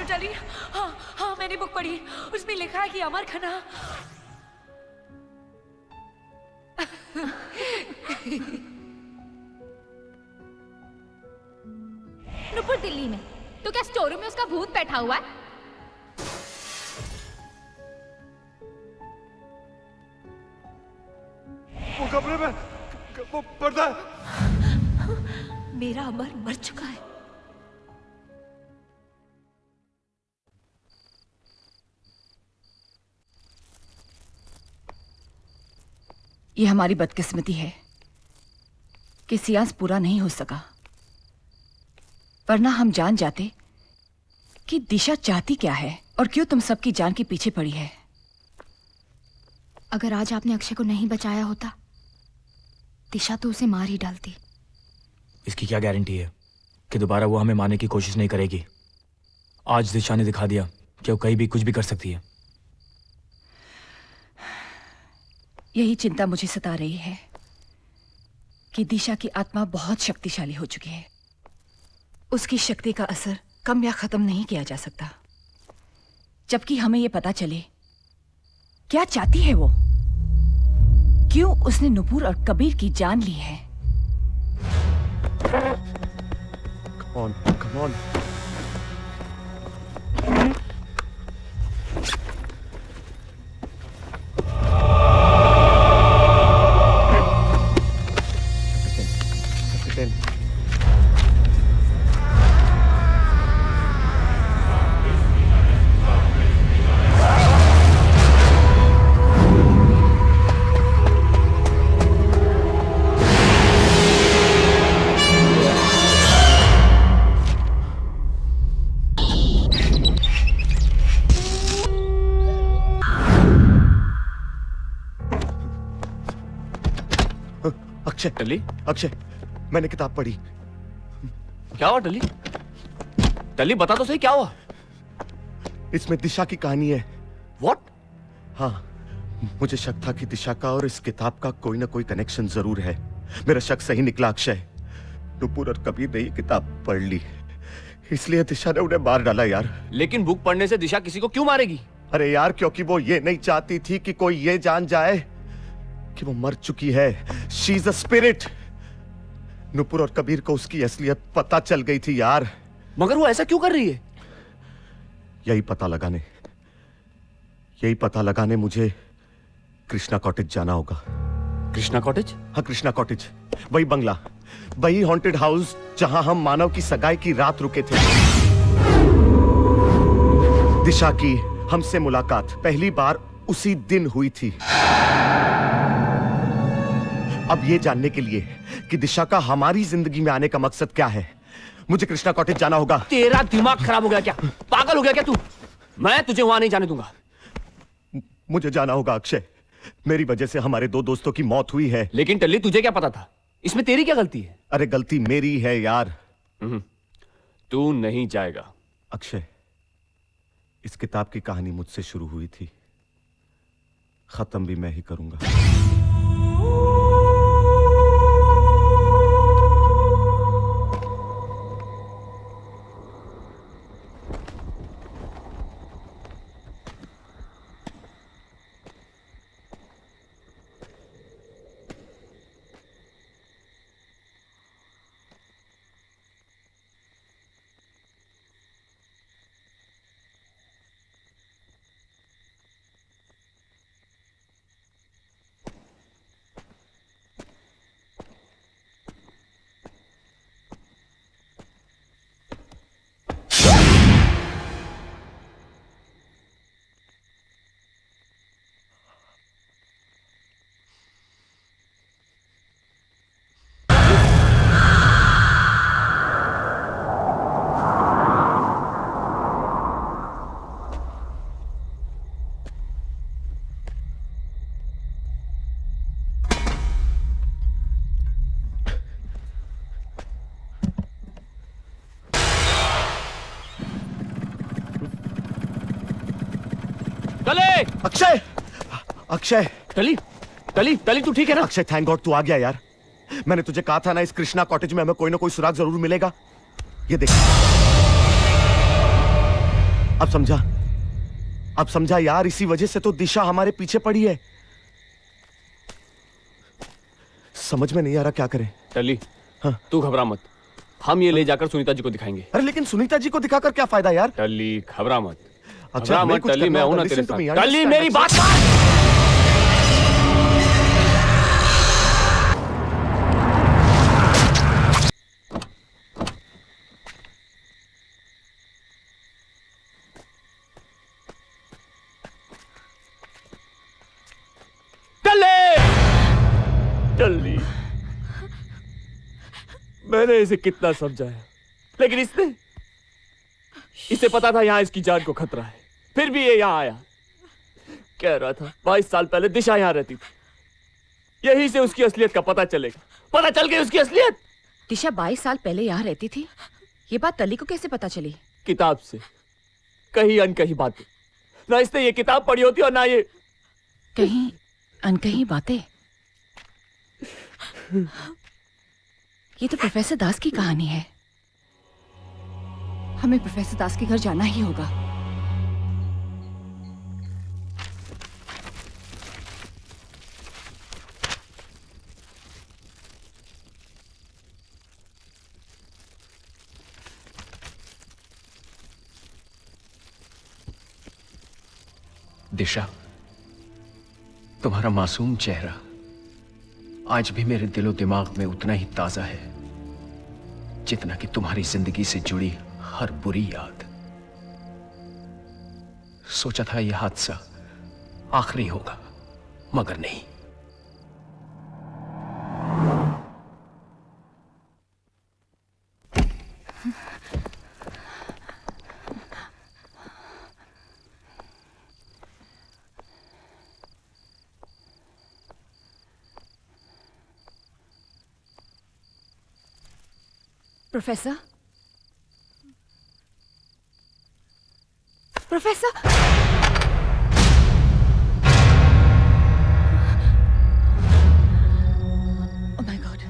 Hello टली। हाँ हाँ, मैंने बुक पढ़ी, उसमें लिखा है कि अमर खन्ना नुपुर दिल्ली में, तो क्या स्टोर रूम में उसका भूत बैठा हुआ है? वो कमरे में वो पर्दा है। मेरा अमर मर चुका है। ये हमारी बदकिस्मती है कि सियांस पूरा नहीं हो सका, वरना हम जान जाते कि दिशा चाहती क्या है और क्यों तुम सबकी जान के पीछे पड़ी है। अगर आज आपने अक्षय को नहीं बचाया होता, दिशा तो उसे मार ही डालती। इसकी क्या गारंटी है कि दोबारा वो हमें मारने की कोशिश नहीं करेगी? आज दिशा ने दिखा दिया कि वो कहीं भी कुछ भी कर सकती है। यही चिंता मुझे सता रही है कि दिशा की आत्मा बहुत शक्तिशाली हो चुकी है। उसकी शक्ति का असर कम या खत्म नहीं किया जा सकता, जबकि हमें यह पता चले क्या चाहती है वो, क्यों उसने नुपुर और कबीर की जान ली है। Come on. टली, अक्षय, मैंने किताब पढ़ी। क्या हुआ टली? टली बता तो सही, क्या हुआ? इसमें दिशा की कहानी है। What? हाँ, मुझे शक था कि दिशा का और इस किताब का कोई ना कोई कनेक्शन जरूर है। मेरा शक सही निकला अक्षय। नुपुर और कबीर ने ये किताब पढ़ ली, इसलिए दिशा ने उन्हें मार डाला यार। लेकिन बुक पढ़ने से दिशा किसी को क्यों मारेगी? अरे यार, क्योंकि वो ये नहीं चाहती थी कि कोई ये जान जाए कि वो मर चुकी है। She is a spirit. Nupur और कबीर को उसकी असलियत पता चल गई थी यार। मगर वो ऐसा क्यों कर रही है? यही पता लगाने मुझे कृष्णा कॉटेज जाना होगा। कृष्णा कॉटेज? हाँ, कृष्णा कॉटेज, वही बंगला, वही हॉन्टेड हाउस जहां हम मानव की सगाई की रात रुके थे। दिशा की हमसे मुलाकात पहली बार उसी दिन हुई थी। अब ये जानने के लिए कि दिशा का हमारी जिंदगी में आने का मकसद क्या है, मुझे कृष्णा कॉटेज जाना होगा। तेरा दिमाग खराब हो गया क्या? पागल हो गया क्या तू? मैं तुझे वहां नहीं जाने दूंगा। मुझे जाना होगा अक्षय, मेरी वजह से हमारे दो दोस्तों की मौत हुई है। लेकिन टल्ली, तुझे क्या पता था? इसमें तेरी क्या गलती है? अरे गलती मेरी है यार। तू नहीं जाएगा। अक्षय, इस किताब की कहानी मुझसे शुरू हुई थी, खत्म भी मैं ही करूंगा। अक्षय, अक्षय, टली, टली, टली, तू ठीक है ना? अक्षय, थैंक गॉड तू आ गया यार। मैंने तुझे कहा था ना, इस कृष्णा कॉटेज में हमें कोई ना कोई सुराग जरूर मिलेगा। ये देख, अब समझा यार, इसी वजह से तो दिशा हमारे पीछे पड़ी है। समझ में नहीं आ रहा क्या करें। टल्ली, हाँ? तू घबरा मत, हम ये ले जाकर सुनीता जी को दिखाएंगे। अरे लेकिन सुनीता जी को दिखाकर क्या फायदा यार? टल्ली घबरा मत। अच्छा, घबरा हमें मत कुछ टल्ली, करना मैं हूं होगा। ना तेरे Listen to me, साथ। टल्ली understand, मेरी बात अच्छा। मान। टल्ली, मैंने इसे कितना समझाया, लेकिन इसे पता था यहां इसकी जान को खतरा है, फिर भी ये यहां आया। कह रहा था 22 साल पहले दिशा यहां रहती थी, यहीं से उसकी असलियत का पता चलेगा। पता चल गई उसकी असलियत। दिशा 22 साल पहले यहाँ रहती थी, ये बात तली को कैसे पता चली? किताब से, कहीं अनकही बातें। ना इसने ये किताब पढ़ी होती और ना ये। कहीं अनकही बातें? ये तो प्रोफेसर दास की कहानी है। हमें प्रोफेसर दास के घर जाना ही होगा। दिशा, तुम्हारा मासूम चेहरा आज भी मेरे दिलो दिमाग में उतना ही ताजा है जितना कि तुम्हारी जिंदगी से जुड़ी हर बुरी याद। सोचा था यह हादसा आखिरी होगा, मगर नहीं। Professor, professor, oh my God.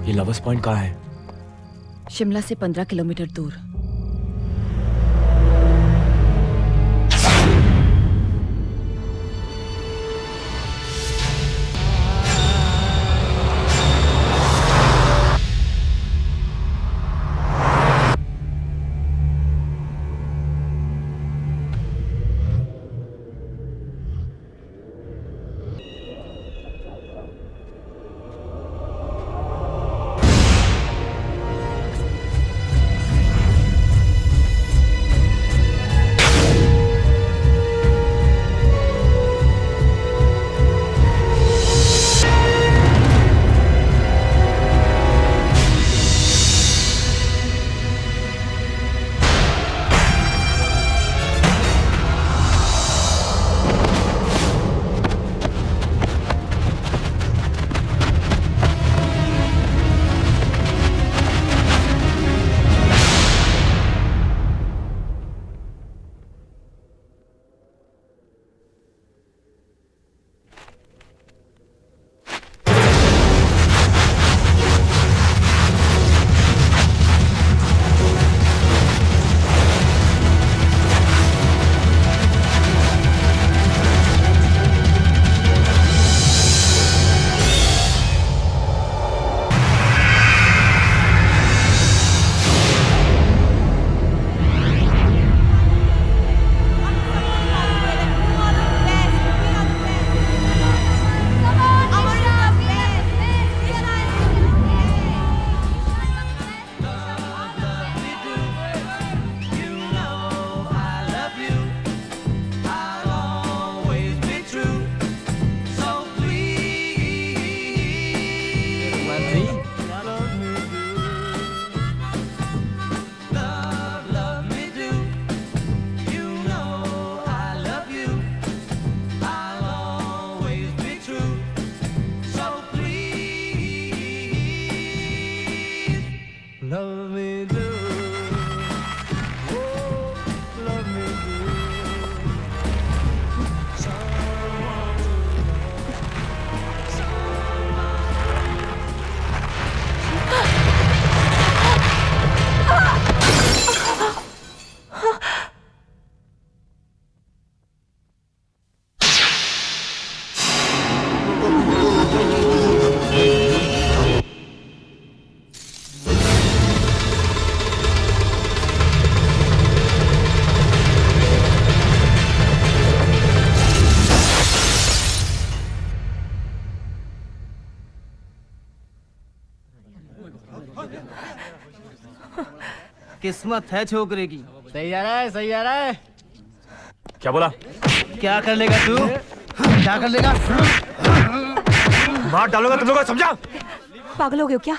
ये लवर्स पॉइंट कहाँ है? शिमला से 15 किलोमीटर दूर। किस्मत है छोकरे की। सही आ रहा है, सही आ रहा है। क्या बोला? क्या कर लेगा तू? क्या कर लेगा? मार डालूंगा तुम लोगों को, समझा? पागल हो गए हो क्या?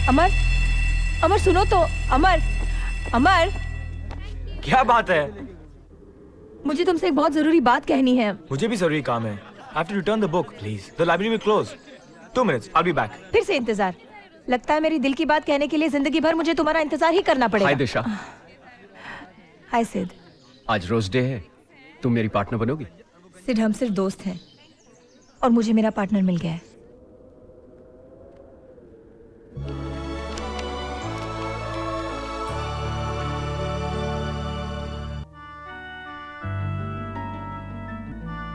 अमर, अमर सुनो तो। अमर, अमर, क्या बात है? मुझे तुमसे एक बहुत जरूरी बात कहनी है। मुझे भी जरूरी काम है। I have to return the book, please. The library will close. 2 minutes. I'll be back. फिर से इंतजार। लगता है मेरी दिल की बात कहने के लिए जिंदगी भर मुझे तुम्हारा इंतजार ही करना पड़ेगा। हाय दिशा, हाय सिड। आज रोज डे है, तुम मेरी पार्टनर बनोगी? सिड, हम सिर्फ दोस्त हैं और मुझे मेरा पार्टनर मिल गया है।